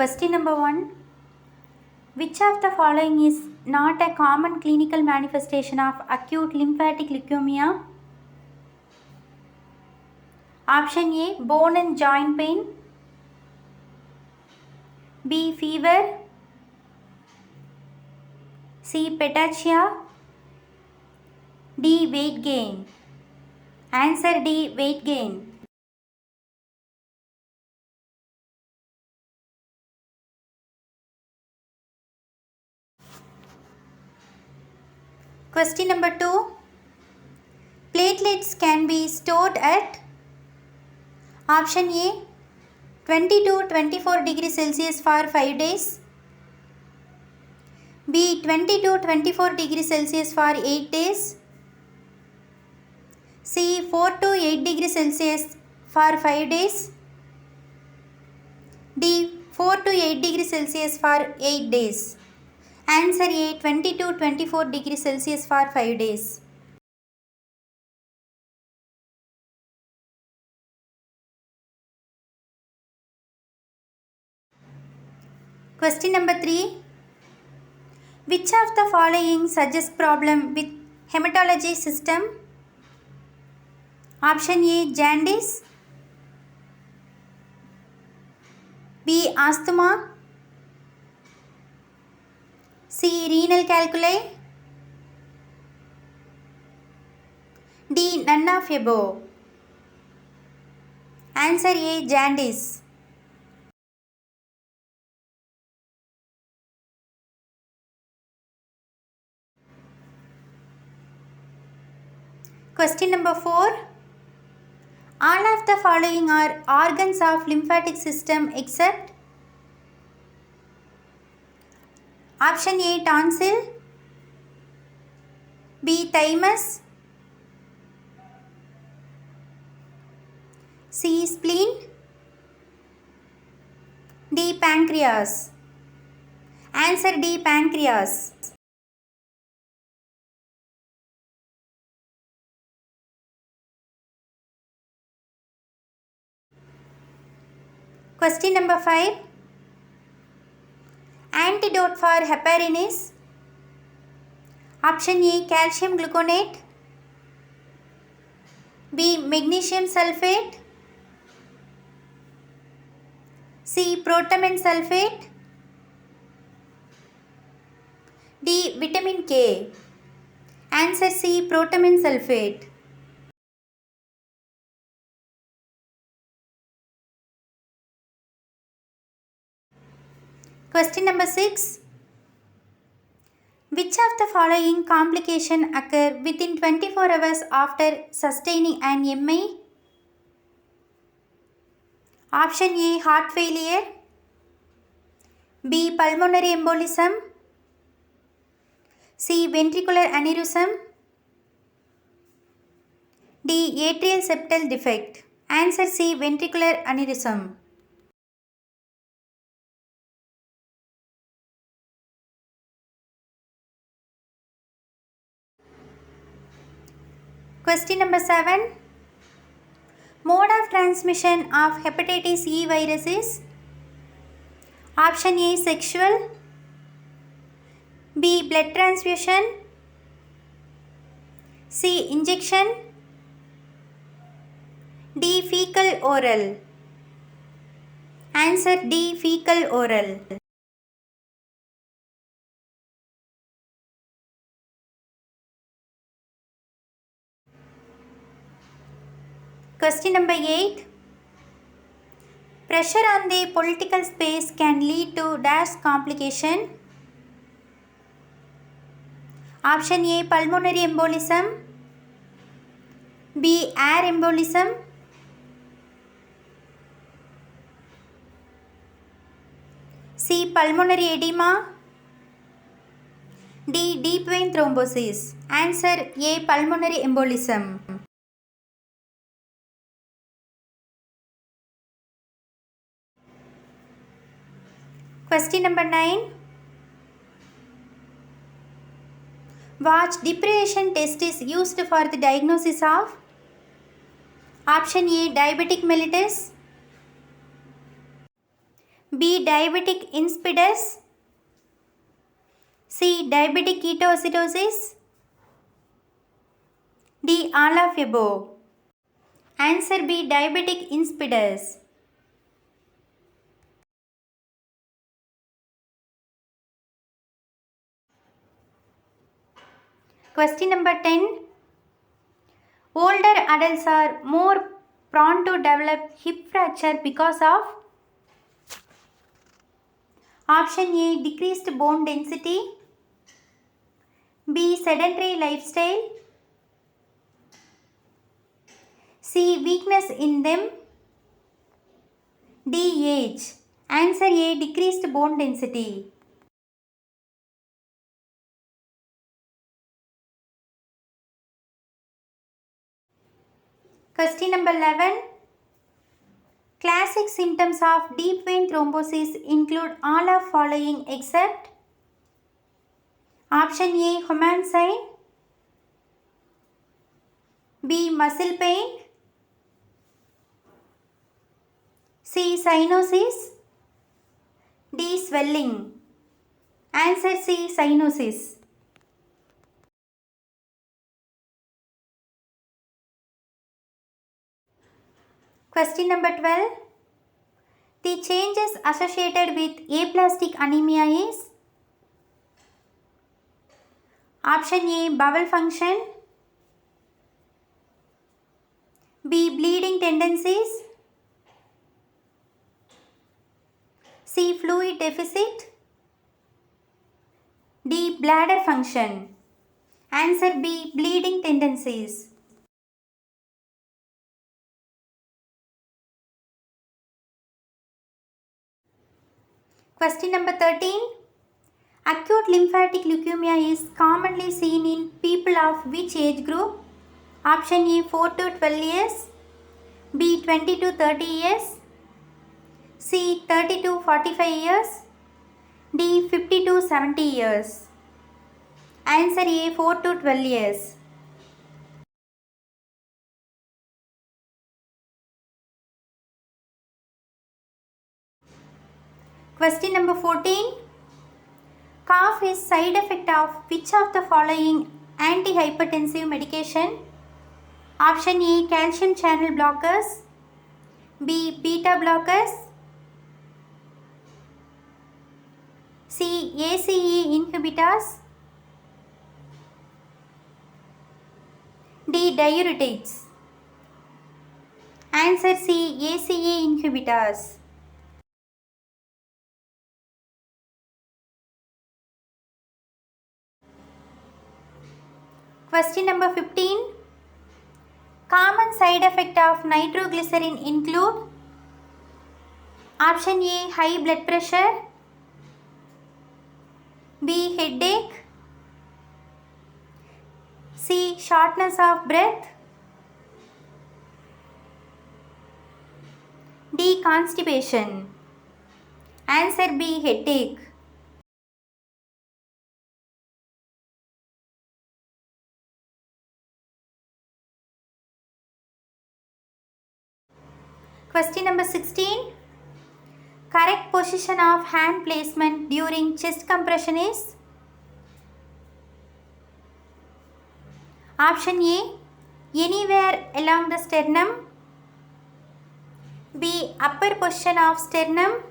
Question number 1. Which of the following is not a common clinical manifestation of acute lymphatic leukemia? Option A. Bone and joint pain. B. Fever. C. Petachia. D. Weight gain. Answer D. Weight gain. Question number 2. Platelets can be stored at option A. 20 to 24 degrees Celsius for 5 days. B. 20 to 24 degrees Celsius for 8 days. C. 4 to 8 degrees Celsius for 5 days. D. 4 to 8 degrees Celsius for 8 days. Answer A. 20 to 24 degrees Celsius for 5 days. Question number 3. Which of the following suggests problem with hematology system? Option A. Jaundice. B. Asthma. C. Renal calculi. D. None of above. Answer A. Jaundice. Question number 4. All of the following are organs of lymphatic system except option A. Tonsil. B. Thymus. C. Spleen. D. Pancreas. Answer D. Pancreas. Question number 5. Antidote for heparin is option A. Calcium gluconate. B. Magnesium sulfate. C. Protamine sulfate. D. Vitamin K. Answer C. Protamine sulfate. Question number 6. Which of the following complication occur within 24 hours after sustaining an MI? Option A. Heart failure. B. Pulmonary embolism. C. Ventricular aneurysm. D. Atrial septal defect. Answer C. Ventricular aneurysm. Question number 7. Mode of transmission of hepatitis E virus is option A. Sexual. B. Blood transfusion. C. Injection. D. Fecal oral. Answer D. Fecal oral. Question number 8. Pressure on the political space can lead to dash complication. Option A. Pulmonary embolism. B. Air embolism. C. Pulmonary edema. D. Deep vein thrombosis. Answer A. Pulmonary embolism. Question number 9. What deprivation test is used for the diagnosis of option A. Diabetic mellitus. B. Diabetic insipidus. C. Diabetic ketoacidosis. D. All of above. Answer B. Diabetic insipidus. Question number 10. Older adults are more prone to develop hip fracture because of option A. Decreased bone density. B. Sedentary lifestyle. C. Weakness in them. D. Age. Answer A. Decreased bone density. Question number 11. Classic symptoms of deep vein thrombosis include all of following except option A. Human sign. B. Muscle pain. C. Cyanosis. D. Swelling. Answer C. Cyanosis. Question number 12. The changes associated with aplastic anemia is option A. Bowel function. B. Bleeding tendencies. C. Fluid deficit. D. Bladder function. Answer B. Bleeding tendencies. Question number 13. Acute lymphatic leukemia is commonly seen in people of which age group? Option A. 4 to 12 years. B. 20 to 30 years. C. 30 to 45 years. D. 50 to 70 years. Answer A. 4 to 12 years. Question number 14. Cough is side effect of which of the following antihypertensive medication? Option A. Calcium channel blockers. B. Beta blockers. C. ACE inhibitors. D. Diuretics. Answer C. ACE inhibitors. Question number 15. Common side effect of nitroglycerin include option A. High blood pressure. B. Headache. C. Shortness of breath. D. Constipation. Answer B. Headache. Question number 16. Correct position of hand placement during chest compression is option A. Anywhere along the sternum. B. Upper position of sternum.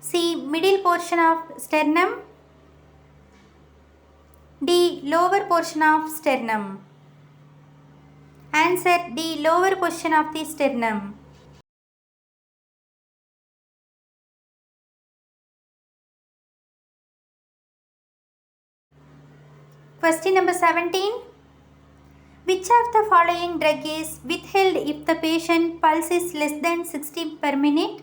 C. Middle portion of sternum. D. Lower portion of sternum. Answer D. Lower portion of the sternum. Question number 17. Which of the following drug is withheld if the patient pulse is less than 60 per minute?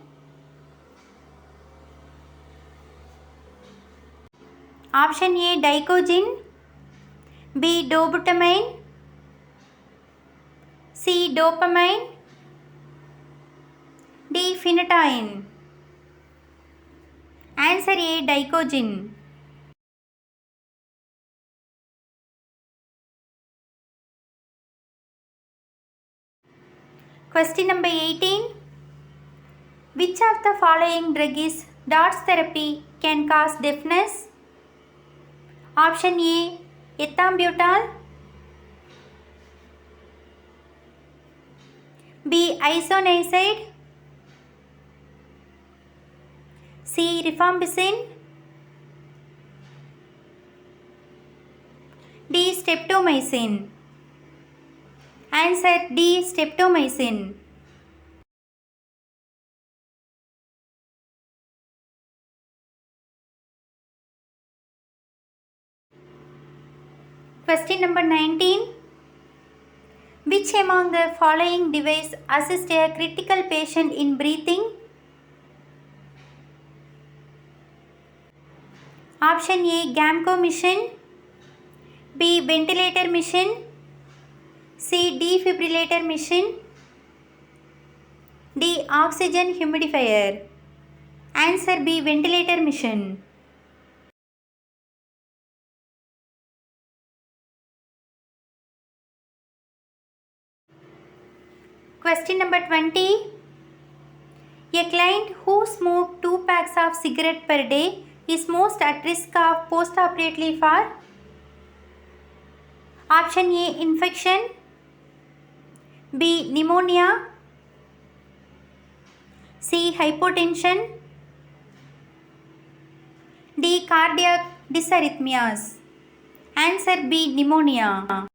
Option A. Digoxin. B. Dobutamine. C. Dopamine. D. Phenytoin. Answer A. Digoxin. Question number 18. Which of the following drug is DOTS therapy can cause deafness? Option A, ethambutol. B, isoniazid. C, rifampicin. D, streptomycin. Answer D, streptomycin. Question number 19. Which among the following device assists a critical patient in breathing? Option A, Gamco machine. B, ventilator machine. C, defibrillator machine. D, oxygen humidifier. Answer B, ventilator machine. Question number 20. A client who smoked 2 packs of cigarette per day is most at risk of post-operatively for? Option A, infection. B, pneumonia. C, hypotension. D, cardiac dysarrhythmias. Answer B, pneumonia.